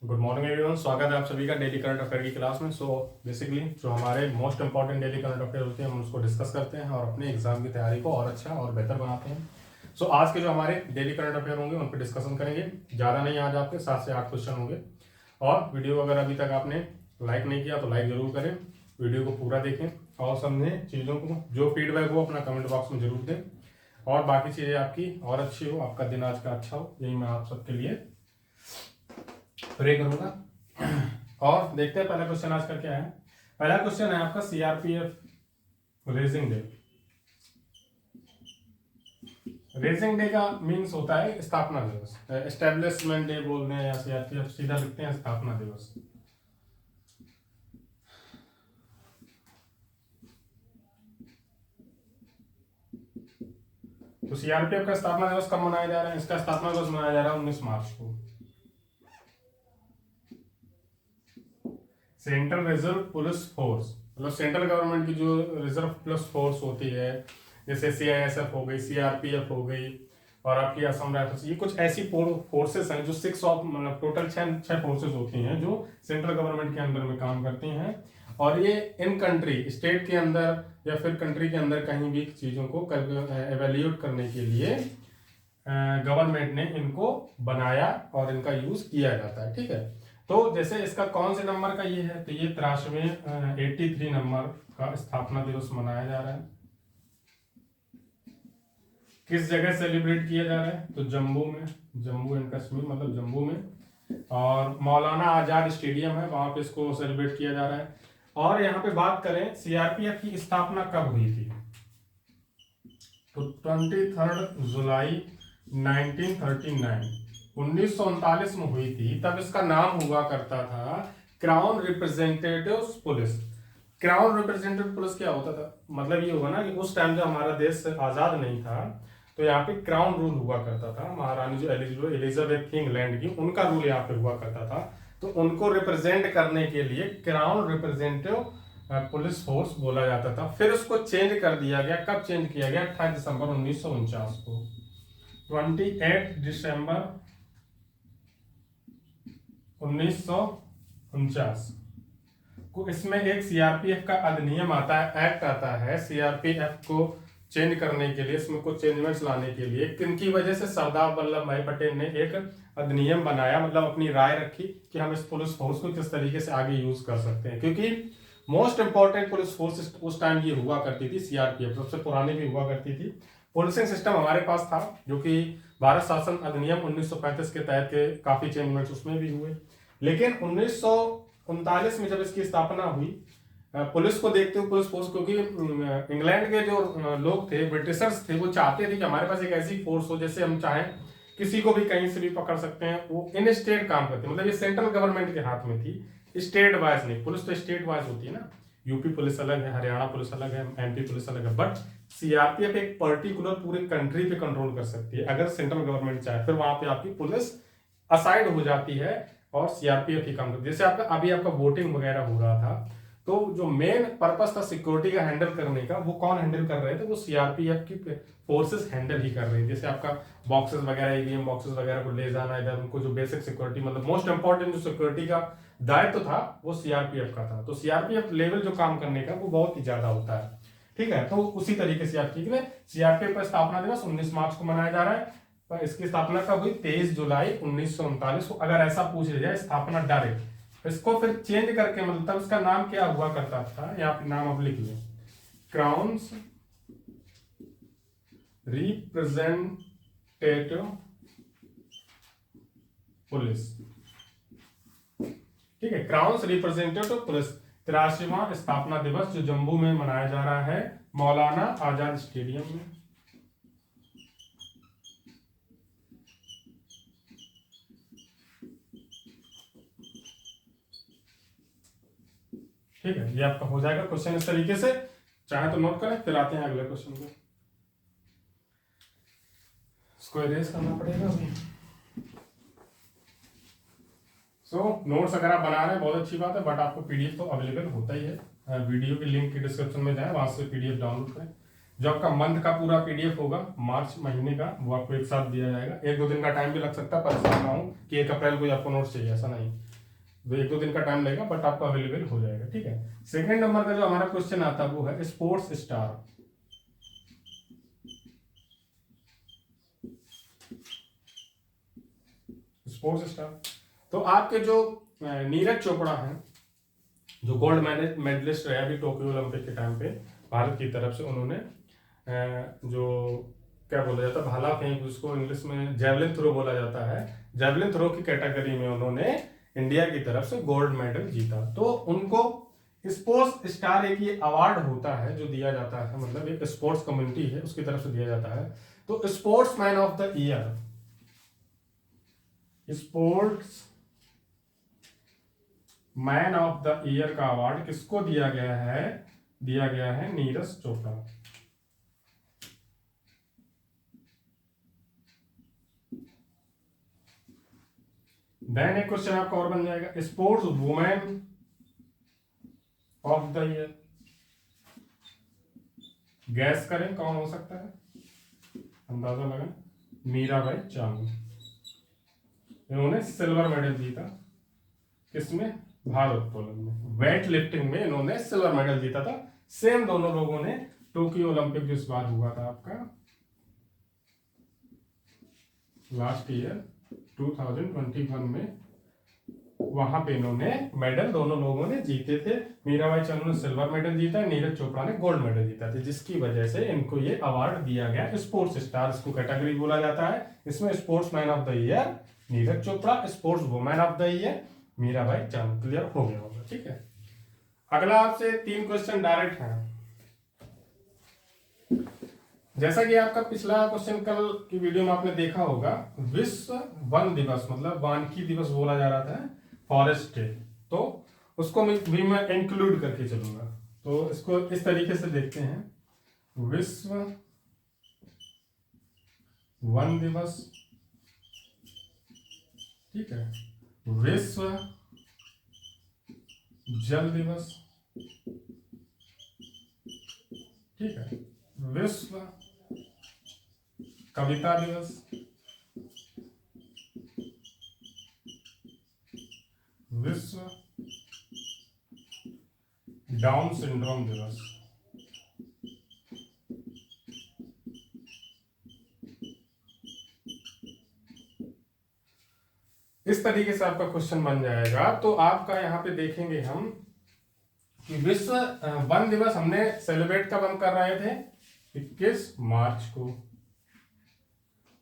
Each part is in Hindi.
गुड मॉर्निंग एवरीवन, स्वागत है आप सभी का डेली करंट अफेयर की क्लास में। सो बेसिकली जो हमारे most important daily current affair होते हैं हम उसको डिस्कस करते हैं और अपने एग्जाम की तैयारी को और अच्छा और बेहतर बनाते हैं। सो आज के जो हमारे डेली करंट अफेयर होंगे उन पर डिस्कशन करेंगे। ज़्यादा नहीं, आज आपके 7 से 8 क्वेश्चन होंगे। और वीडियो अगर अभी तक आपने लाइक नहीं किया तो लाइक जरूर करें, वीडियो को पूरा देखें और समझें चीज़ों को। जो फीडबैक हो अपना कमेंट बॉक्स में जरूर दें और बाकी चीज़ें आपकी और अच्छी हो, आपका दिन आज का अच्छा हो, यही मैं आप सबके लिए प्रे करूंगा। और देखते हैं पहला क्वेश्चन आज का क्या है। पहला क्वेश्चन है आपका CRPF raising day. Raising day का मीन्स होता है स्थापना दिवस, एस्टेब्लिशमेंट डे बोल रहे हैं या सीआरपीएफ सीधा लिखते हैं स्थापना दिवस। तो सीआरपीएफ का स्थापना दिवस कब मनाया जा रहा है? इसका स्थापना दिवस मनाया जा रहा है 19 मार्च को। सेंट्रल रिजर्व पुलिस फोर्स, मतलब सेंट्रल गवर्नमेंट की जो रिजर्व पुलिस फोर्स होती है, जैसे सीआईएसएफ हो गई, सीआरपीएफ हो गई और आपकी असम राइफल्स, ये कुछ ऐसी फोर्सेस हैं जो 6 ऑफ मतलब टोटल 6 फोर्सेस होती हैं जो सेंट्रल गवर्नमेंट के अंदर में काम करती हैं। और ये इन कंट्री स्टेट के अंदर या फिर कंट्री के अंदर कहीं भी चीज़ों को एवेल्यूएट करने के लिए गवर्नमेंट ने इनको बनाया और इनका यूज किया जाता है। ठीक है, तो जैसे इसका कौन से नंबर का ये है, तो ये 83 नंबर का स्थापना दिवस मनाया जा रहा है। किस जगह सेलिब्रेट किया जा रहा है? तो जम्मू में, जम्मू एंड कश्मीर मतलब जम्मू में, और मौलाना आजाद स्टेडियम है वहां पे इसको सेलिब्रेट किया जा रहा है। और यहाँ पे बात करें सीआरपीएफ की स्थापना कब हुई थी, तो 23 जुलाई 1939 में हुई थी। तब इसका नाम हुआ करता था crown representative police. Crown representative police क्या होता था? मतलब ये होगा ना कि उस टाइम जब हमारा देश आजाद नहीं था तो यहाँ पे क्राउन रूल हुआ करता था। महारानी जो एलिजाबेथ थी इंग्लैंड की, उनका रूल यहाँ पे हुआ करता था। तो उनको रिप्रेजेंट करने के लिए क्राउन रिप्रेजेंटेटिव पुलिस फोर्स बोला जाता था। फिर उसको चेंज कर दिया गया। कब चेंज किया गया? 28 दिसंबर 1949 को। 28 दिसंबर 1949 को इसमें एक सीआरपीएफ का अधिनियम आता है, एक्ट आता है सीआरपीएफ को चेंज करने के लिए, इसमें कुछ चेंजमेंट्स लाने के लिए। किनकी वजह से? सरदार वल्लभ भाई पटेल ने एक अधिनियम बनाया, मतलब अपनी राय रखी कि हम इस पुलिस फोर्स को किस तरीके से आगे यूज कर सकते हैं। क्योंकि मोस्ट इंपॉर्टेंट पुलिस फोर्स उस टाइम ये हुआ करती थी सीआरपीएफ, सबसे पुरानी भी हुआ करती थी। पुलिसिंग सिस्टम हमारे पास था जो कि भारत शासन अधिनियम 1935 के तहत के काफी चेंजमेंट्स उसमें भी हुए। लेकिन 1939 में जब इसकी स्थापना हुई, पुलिस को देखते हुए पुलिस फोर्स, क्योंकि इंग्लैंड के जो लोग थे, ब्रिटिशर्स थे, वो चाहते थे कि हमारे पास एक ऐसी फोर्स हो जैसे हम चाहें किसी को भी कहीं से भी पकड़ सकते हैं। वो इन स्टेट काम करते, मतलब ये सेंट्रल गवर्नमेंट के हाथ में थी, स्टेट वाइज नहीं। पुलिस तो स्टेट वाइज होती है ना, यूपी पुलिस अलग है, हरियाणा पुलिस अलग है, एमपी पुलिस अलग है। बट सीआरपीएफ एक पर्टिकुलर पूरे कंट्री पे कंट्रोल कर सकती है अगर सेंट्रल गवर्नमेंट चाहे। फिर वहां पे आपकी पुलिस असाइड हो जाती है और सीआरपीएफ ही काम करती है। जैसे आपका अभी आपका वोटिंग वगैरह हो रहा था, तो जो मेन पर्पस था सिक्योरिटी का हैंडल करने का, वो कौन हैंडल कर रहे थे? वो सीआरपीएफ की फोर्सेस हैंडल ही कर रही थी। जैसे आपका बॉक्सेस वगैरह, ईवीएम बॉक्सेस वगैरह को ले जाना इधर, उनको जो बेसिक सिक्योरिटी मतलब मोस्ट इंपॉर्टेंट जो सिक्योरिटी का दायित्व था वो सीआरपीएफ का था। तो सीआरपीएफ लेवल जो काम करने का वो बहुत ही ज्यादा होता है। ठीक है, तो उसी तरीके से आप ठीक है, सीआरपीएफ का स्थापना दिवस 19 मार्च को मनाया जा रहा है। पर इसकी स्थापना कब हुई? 23 जुलाई 1939 को। अगर ऐसा पूछ लिया जाए स्थापना डायरेक्ट, इसको फिर चेंज करके मतलब तब इसका नाम क्या हुआ करता था, यहाँ पे नाम अब लिख लिया, क्राउन रिप्रेजेंटेटिव पुलिस। ठीक है, क्राउन रिप्रेजेंटेटिव पुलिस। 83वां स्थापना दिवस जो जम्मू में मनाया जा रहा है, मौलाना आजाद स्टेडियम में। ठीक है, ये आपका हो जाएगा क्वेश्चन इस तरीके से। चाहे तो नोट करें, फिर आते हैं अगले क्वेश्चन पे। इसको इरेज करना पड़ेगा अभी। नोट्स अगर आप बना रहे हैं बहुत अच्छी बात है, बट आपको पीडीएफ तो अवेलेबल होता ही है। वीडियो की लिंक की डिस्क्रिप्शन में जाए, वहां से पीडीएफ डाउनलोड करें। जो आपका मंथ का पूरा पीडीएफ होगा मार्च महीने का, वो आपको एक साथ दिया जाएगा। 1-2 दिन का टाइम भी लग सकता है, परेशान ना हो कि 1 अप्रैल को आपको नोट्स चाहिए, ऐसा नहीं। वो 1-2 दिन का टाइम लगेगा, बट आपको अवेलेबल हो जाएगा। ठीक है, सेकंड नंबर का जो हमारा क्वेश्चन आता है वो है स्पोर्ट्स स्टार। स्पोर्ट्स स्टार तो आपके जो नीरज चोपड़ा हैं, जो गोल्ड मेडलिस्ट रहे अभी टोक्यो ओलंपिक के टाइम पे भारत की तरफ से, उन्होंने जो क्या बोला जाता है भाला फेंक, उसको इंग्लिश में जेवलिन थ्रो बोला जाता है, जेवलिन थ्रो की कैटेगरी में उन्होंने इंडिया की तरफ से गोल्ड मेडल जीता। तो उनको स्पोर्ट्स स्टार एक ये अवार्ड होता है जो दिया जाता है, मतलब एक स्पोर्ट्स कम्युनिटी है उसकी तरफ से दिया जाता है। तो sports man of the year, sports man of the year का अवार्ड किसको दिया गया है? दिया गया है नीरज चोपड़ा। देन एक क्वेश्चन आपका और बन जाएगा sports women of the year. Gas करें कौन हो सकता है, अंदाजा लगाएं। मीराबाई चानू, इन्होंने सिल्वर मेडल जीता किसमें? भारोत्तोलन में, वेट लिफ्टिंग में इन्होंने सिल्वर मेडल जीता था। सेम दोनों लोगों ने टोक्यो ओलंपिक जो इस बार हुआ था आपका लास्ट ईयर 2021 में, वहां पे इन्होंने मेडल दोनों लोगों ने जीते थे। मीराबाई चानू ने सिल्वर मेडल जीता, नीरज चोपड़ा ने गोल्ड मेडल जीता था, जिसकी वजह से इनको ये अवार्ड दिया गया स्पोर्ट्स स्टार, इसको कैटेगरी बोला जाता है। इसमें sports man of the year Neeraj Chopra, sports women of the year Mirabai Chanu. Clear हो गया होगा? ठीक है, अगला आपसे 3 क्वेश्चन डायरेक्ट है। जैसा कि आपका पिछला क्वेश्चन कल की वीडियो में आपने देखा होगा, विश्व वन दिवस मतलब वानिकी दिवस बोला जा रहा था, फॉरेस्ट डे, तो उसको भी मैं इंक्लूड करके चलूंगा। तो इसको इस तरीके से देखते हैं, विश्व वन दिवस, ठीक है, विश्व जल दिवस, ठीक है, विश्व कविता दिवस, विश्व डाउन सिंड्रोम दिवस। इस तरीके से आपका क्वेश्चन बन जाएगा। तो आपका यहां पे देखेंगे हम कि विश्व वन दिवस हमने सेलिब्रेट कब हम कर रहे थे? 21 मार्च को।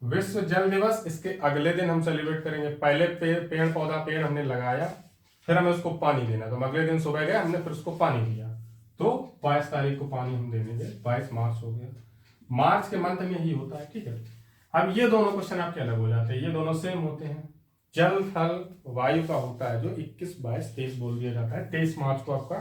विश्व जल दिवस इसके अगले दिन हम सेलिब्रेट करेंगे। पहले पेड़ हमने लगाया, फिर हमें उसको पानी देना, तो हम अगले दिन सुबह गए, हमने फिर उसको पानी दिया, तो 22 तारीख को पानी हम देने गए, 22 मार्च हो गया। मार्च के मंथ में ही होता है। ठीक है, अब ये दोनों क्वेश्चन आपके अलग हो जाते हैं, ये दोनों सेम होते हैं। जल थल वायु का होता है जो 21, 22, 23 बोल दिया जाता है। 23 मार्च को आपका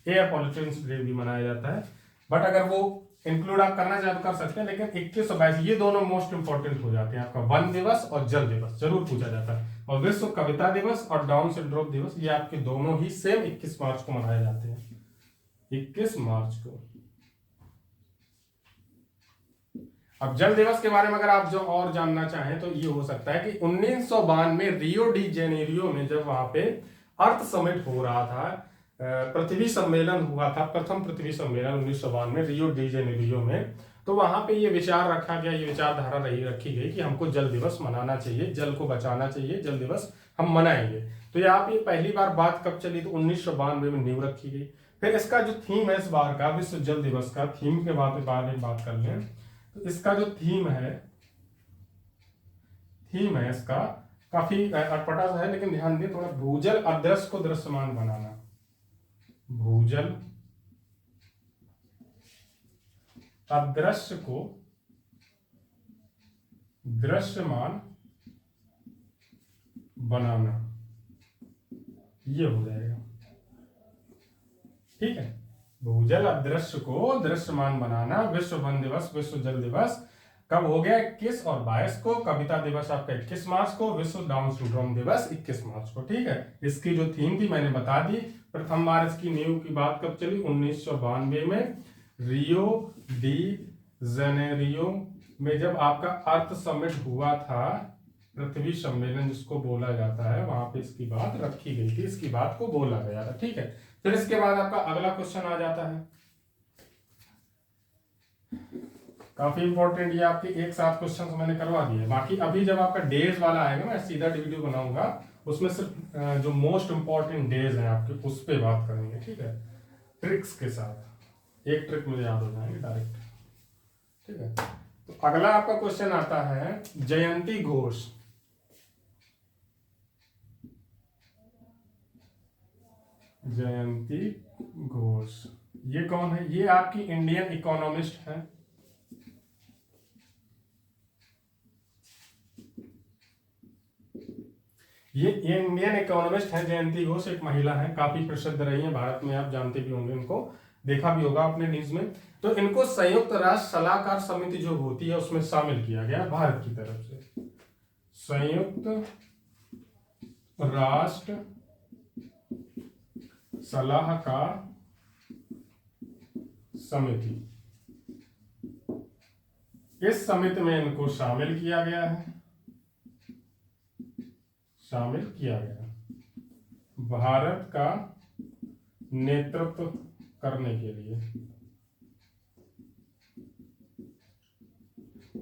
एयर पॉल्यूशन डे भी मनाया जाता है, बट अगर वो इंक्लूड आप करना चाहे तो कर सकते हैं, लेकिन 21 और 22 ये दोनों मोस्ट इंपॉर्टेंट हो जाते हैं। आपका वन दिवस और जल दिवस जरूर पूछा जाता है, और विश्व कविता दिवस और डाउन सिंड्रोम दिवस ये आपके दोनों ही सेम 21 मार्च को मनाए जाते हैं। 21 मार्च को। अब जल दिवस के बारे में अगर आप जो और जानना चाहें तो ये हो सकता है कि 1992 में रियो डी जेनेरियो में जब वहां पे अर्थ समिट हो रहा था, पृथ्वी सम्मेलन हुआ था, प्रथम पृथ्वी सम्मेलन 1992 में रियो डी जेनेरियो में, तो वहां पे ये विचार रखा गया, ये विचारधारा रखी गई कि हमको जल दिवस मनाना चाहिए, जल को बचाना चाहिए, जल दिवस हम मनाएंगे। तो यहाँ पे पहली बार बात कब चली? तो 1992 में नींव रखी गई। फिर इसका जो थीम है इस बार का विश्व जल दिवस का, थीम के बारे में बात कर लें तो इसका जो थीम है इसका काफी अटपटा सा है, लेकिन ध्यान दें थोड़ा, भूजल अदृश्य को दृश्यमान बनाना। भूजल अदृश्य को दृश्यमान बनाना, ये हो जाएगा। ठीक है, भूजल अदृश्य को दृश्यमान बनाना। विश्व वन दिवस, विश्व जल दिवस कब हो गया? 21 और 22 को। कविता दिवस आपका 21 मार्च को। विश्व डाउन सिंड्रोम दिवस 21 मार्च को। ठीक है, इसकी जो थीम थी मैंने बता दी। प्रथम बार इसकी नींव की बात कब चली? 1992 में रियो डी जेनेरियो में जब आपका अर्थ समिट हुआ था, पृथ्वी सम्मेलन जिसको बोला जाता है, वहां पे इसकी बात रखी गई थी, इसकी बात को बोला गया था। ठीक है, फिर इसके बाद आपका अगला क्वेश्चन आ जाता है, काफी इंपॉर्टेंट, ये आपके एक साथ क्वेश्चन मैंने करवा दिए। बाकी अभी जब आपका डेज वाला आएगा, मैं सीधा वीडियो बनाऊंगा, उसमें सिर्फ जो मोस्ट इंपॉर्टेंट डेज हैं आपके उस पर बात करेंगे। ठीक है, ट्रिक्स के साथ, एक ट्रिक मुझे याद हो जाएंगे डायरेक्ट। ठीक है, तो अगला आपका क्वेश्चन आता है जयंती घोष। जयंती घोष ये कौन है? ये आपकी इंडियन इकोनॉमिस्ट है। ये इंडियन इकोनॉमिस्ट है जयंती घोष, एक महिला है, काफी प्रसिद्ध रही है भारत में, आप जानते भी होंगे, इनको देखा भी होगा अपने न्यूज में। तो इनको संयुक्त राष्ट्र सलाहकार समिति जो होती है उसमें शामिल किया गया भारत की तरफ से। संयुक्त राष्ट्र सलाहकार समिति, इस समिति में इनको शामिल किया गया है, शामिल किया गया भारत का नेतृत्व करने के लिए।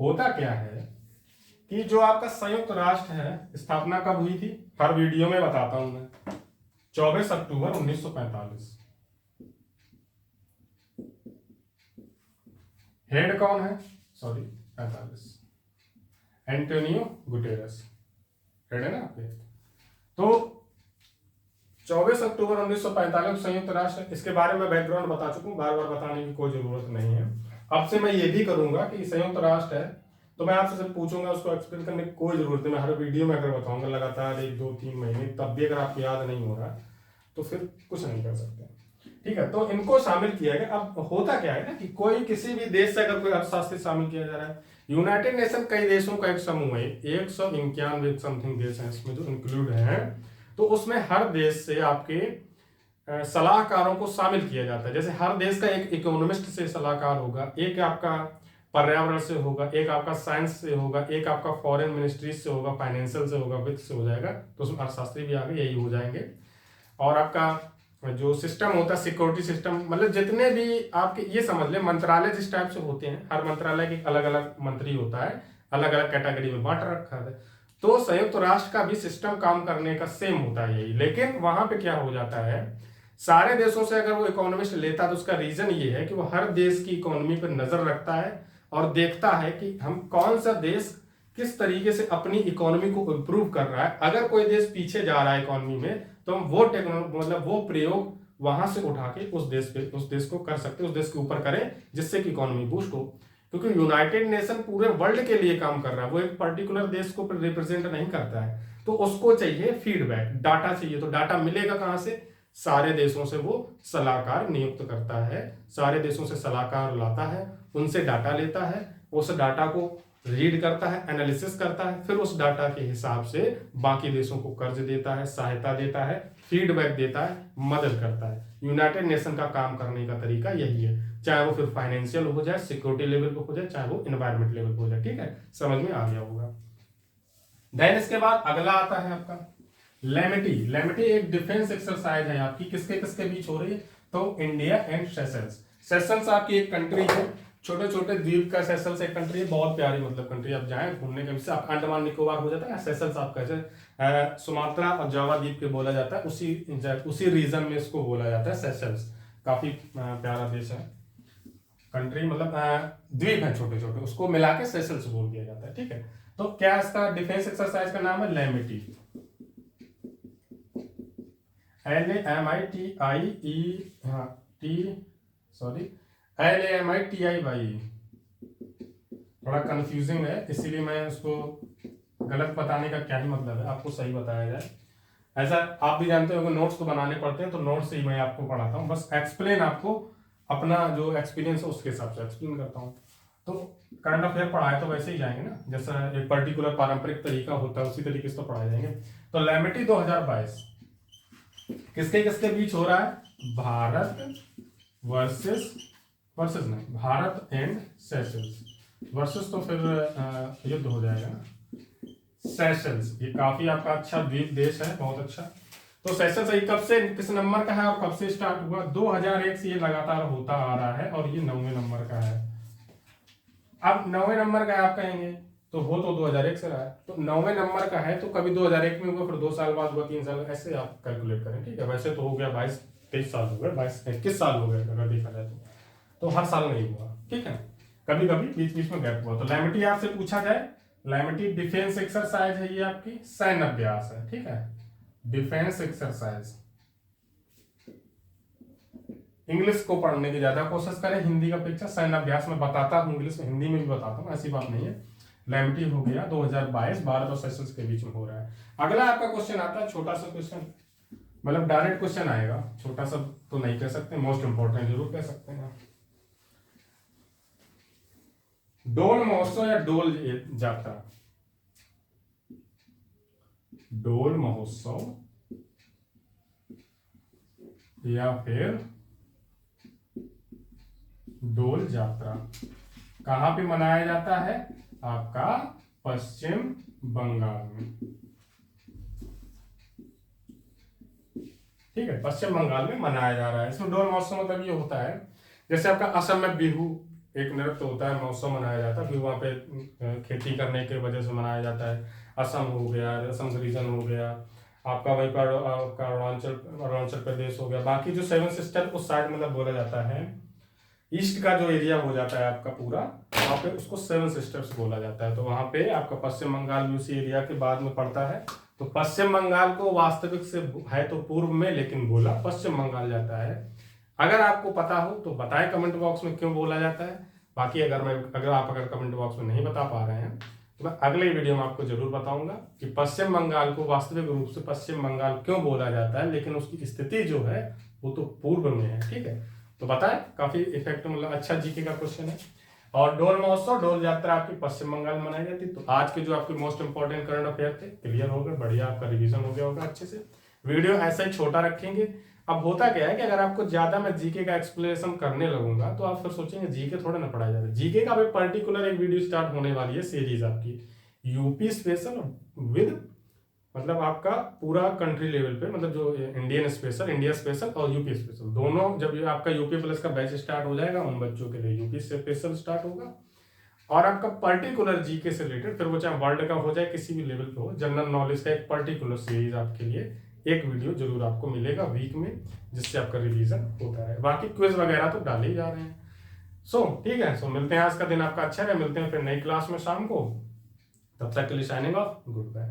होता क्या है कि जो आपका संयुक्त राष्ट्र है, स्थापना कब हुई थी, हर वीडियो में बताता हूं मैं, 24 अक्टूबर 1945। हेड कौन है? सॉरी 45, एंटोनियो गुटेरस हेड है ना आपके। तो 24 अक्टूबर 1945 संयुक्त राष्ट्र, इसके बारे में बैकग्राउंड बता चुका हूं, बार बार बताने की कोई जरूरत नहीं है। अब से मैं ये भी करूंगा कि संयुक्त राष्ट्र है तो मैं आपसे सिर्फ पूछूंगा, उसको एक्सप्लेन करने की कोई जरूरत नहीं, मैं हर वीडियो में अगर बताऊंगा लगातार 1 2 3 महीने, तब भी अगर आपको याद नहीं हो रहा तो फिर कुछ नहीं कर सकते। ठीक है, तो इनको शामिल किया गया। अब होता क्या है ना कि कोई किसी भी देश से अगर कोई अर्थशास्त्री शामिल किया जा रहा है, यूनाइटेड नेशन कई देशों का एक समूह है, 191 समथिंग देश हैं इसमें जो इंक्लूड हैं, तो उसमें हर देश से आपके सलाहकारों को शामिल किया जाता है। जैसे हर देश का एक इकोनॉमिस्ट से सलाहकार होगा, एक आपका पर्यावरण से होगा, एक आपका साइंस से होगा, एक आपका फॉरेन मिनिस्ट्री से होगा, फाइनेंशियल से होगा, वित्त से हो जाएगा, तो उसमें अर्थशास्त्री भी आगे यही हो जाएंगे। और आपका जो सिस्टम होता है सिक्योरिटी सिस्टम, मतलब जितने भी आपके ये समझ ले मंत्रालय जिस टाइप से होते हैं, हर मंत्रालय के अलग अलग मंत्री होता है, अलग अलग कैटेगरी में बांट रखा है। तो संयुक्त राष्ट्र का भी सिस्टम काम करने का सेम होता है यही, लेकिन वहां पे क्या हो जाता है, सारे देशों से अगर वो इकोनॉमिस्ट लेता है तो उसका रीजन ये है कि वो हर देश की इकोनॉमी पर नजर रखता है और देखता है कि हम कौन सा देश किस तरीके से अपनी इकोनॉमी को इंप्रूव कर रहा है। अगर कोई देश पीछे जा रहा है इकोनॉमी में तो हम वो टेक्नोलॉजी मतलब वो प्रयोग वहां से उठा के उस देश को कर सकते हैं, उस देश के ऊपर करें जिससे कि इकोनॉमी बूस्ट हो। क्योंकि यूनाइटेड नेशन पूरे वर्ल्ड के लिए काम कर रहा है, वो एक पर्टिकुलर देश को रिप्रेजेंट नहीं करता है, तो उसको चाहिए फीडबैक, डाटा चाहिए। तो डाटा मिलेगा कहां से? सारे देशों से वो सलाहकार नियुक्त करता है, सारे देशों से सलाहकार लाता है, उनसे डाटा लेता है, उस डाटा को रीड करता है, एनालिसिस करता है, फिर उस डाटा के हिसाब से बाकी देशों को कर्ज देता है, सहायता देता है, फीडबैक देता है, मदद करता है। यूनाइटेड नेशन का काम करने का तरीका यही है, चाहे वो फिर फाइनेंशियल हो जाए, सिक्योरिटी लेवल पे हो जाए, चाहे वो एनवायरमेंट लेवल पे हो जाए। ठीक है, समझ में आ गया होगा। देन इसके बाद अगला आता है आपका लेमिटी। लेमिटी एक डिफेंस एक्सरसाइज है आपकी, किसके किसके बीच हो रही है? तो इंडिया एंड सेशल्स। सेशल्स आपकी एक कंट्री है, छोटे छोटे द्वीप का सेशल्स एक कंट्री है, बहुत प्यारी मतलब कंट्री, आप जाए घूमने के से आप अंडमान निकोबार हो जाता है, सेशल्स आपका जैसे सुमात्रा और जावा द्वीप के बोला जाता है, उसी रीजन में इसको बोला जाता है सेशल्स। काफी प्यारा देश है, कंट्री मतलब द्वीप है छोटे छोटे, उसको मिला के सेशल्स बोल दिया जाता है। ठीक है, तो क्या इसका डिफेंस एक्सरसाइज का नाम है? लेमिटी, LAMITIE। थोड़ा कंफ्यूजिंग है इसीलिए मैं उसको गलत बताने का क्या ही मतलब है, आपको सही बताया जाए। ऐसा आप भी जानते हो नोट्स तो बनाने पड़ते हैं, तो नोट्स से ही मैं आपको पढ़ाता हूँ, बस एक्सप्लेन आपको अपना जो एक्सपीरियंस है उसके हिसाब से एक्सप्लेन करता हूँ। तो करंट अफेयर पढ़ाए तो वैसे ही जाएंगे ना, जैसा एक पर्टिकुलर पारंपरिक तरीका होता है उसी तरीके से तो पढ़ाए जाएंगे। तो लेमिटी 2022 किसके किसके बीच हो रहा है? भारत वर्सेस नहीं, भारत एंड सेशल्स वर्सेस, तो फिर युद्ध हो जाएगा ना, सेशल्स, ये काफी आपका अच्छा द्वीप देश है, बहुत अच्छा। तो सेशल्स ये कब से, किस नंबर का है और कब से स्टार्ट हुआ? 2001 से ये लगातार होता आ रहा है और ये 9वें नंबर का है। अब 9वें नंबर का है आप कहेंगे, तो हो तो 2001 से रहा है, तो 9वें नंबर का है तो कभी 2001 में हुआ, फिर 2 साल बाद हुआ, 3 साल, ऐसे आप कैलकुलेट करें, ठीक है। वैसे तो हो गया 22-23 साल हो गए, 22-21 साल हो गए अगर देखा जाए तो हर साल नहीं हुआ, ठीक है, कभी कभी बीच बीच में गैप हुआ। तो लैमिटी आपसे पूछा जाए, लैमिटी डिफेंस एक्सरसाइज है, ये आपकी सैन्य अभ्यास है, ठीक है, डिफेंस एक्सरसाइज। इंग्लिश को पढ़ने की ज्यादा कोशिश करें हिंदी का अपेक्षा, सैन्य अभ्यास में बताता हूँ इंग्लिश में, हिंदी में भी बताता हूँ, ऐसी बात नहीं है। लैमिटी हो गया 2022, भारत और सेशल्स के बीच में हो रहा है। अगला आपका क्वेश्चन आता है, छोटा सा क्वेश्चन, मतलब डायरेक्ट क्वेश्चन आएगा, छोटा सा तो नहीं कह सकते, मोस्ट इंपोर्टेंट जरूर कह सकते हैं। डोल महोत्सव या डोल जात्रा? डोल महोत्सव या फिर डोल यात्रा कहां पे मनाया जाता है? आपका पश्चिम बंगाल में, ठीक है, पश्चिम बंगाल में मनाया जा रहा है। इसमें डोल महोत्सव मतलब ये होता है, जैसे आपका असम में बिहू एक नृत्य होता है, महोत्सव मनाया जाता है, बिहू वहाँ पे खेती करने की वजह से मनाया जाता है। असम हो गया, असम रीजन हो गया आपका, वहीं पर आपका अरुणाचल प्रदेश हो गया, बाकी जो 7 सिस्टर उस साइड मतलब बोला जाता है, ईस्ट का जो एरिया हो जाता है आपका पूरा, वहाँ पे उसको 7 सिस्टर्स बोला जाता है। तो वहाँ पे आपका पश्चिम बंगाल भी उसी एरिया के बाद में पड़ता है। तो पश्चिम बंगाल को वास्तविक से है तो पूर्व में, लेकिन बोला पश्चिम बंगाल जाता है। अगर आपको पता हो तो बताएं कमेंट बॉक्स में क्यों बोला जाता है। बाकी अगर आप कमेंट बॉक्स में नहीं बता पा रहे हैं तो मैं अगले वीडियो में आपको जरूर बताऊंगा कि पश्चिम बंगाल को वास्तविक रूप से पश्चिम बंगाल क्यों बोला जाता है, लेकिन उसकी स्थिति जो है वो तो पूर्व में है, ठीक है। तो बताएं, काफी इफेक्ट मतलब अच्छा जीके का क्वेश्चन है। और डोल महोत्सव, डोल यात्रा आपकी पश्चिम बंगाल में मनाई जाती है। तो आज के जो आपके मोस्ट इंपॉर्टेंट करंट अफेयर थे क्लियर हो गए, बढ़िया, आपका रिवीजन हो गया होगा अच्छे से। वीडियो ऐसा ही छोटा रखेंगे। अब होता क्या है कि अगर आपको ज्यादा मैं जीके का एक्सप्लेनेशन करने लगूंगा तो आप फिर सोचेंगे जीके थोड़ा ना पढ़ाया जाता है। जीके का भी पर्टिकुलर एक वीडियो स्टार्ट होने वाली है, सीरीज आपकी यूपी स्पेशल विद, मतलब आपका पूरा कंट्री लेवल पे, मतलब जो इंडियन स्पेशल, इंडिया स्पेशल और यूपी स्पेशल दोनों, जब आपका यूपी प्लस का बैच स्टार्ट हो जाएगा उन बच्चों के लिए यूपी स्पेशल स्टार्ट होगा। और आपका पर्टिकुलर जीके से रिलेटेड, फिर वो चाहे वर्ल्ड का हो जाए किसी भी लेवल पे हो, जनरल नॉलेज का एक पर्टिकुलर सीरीज आपके लिए एक वीडियो जरूर आपको मिलेगा वीक में, जिससे आपका रिवीजन होता है। बाकी क्विज वगैरह तो डाले ही जा रहे हैं। ठीक है, मिलते हैं, आज का दिन आपका अच्छा है, मिलते हैं फिर नई क्लास में शाम को, तब तक के लिए साइनिंग ऑफ, गुड बाय।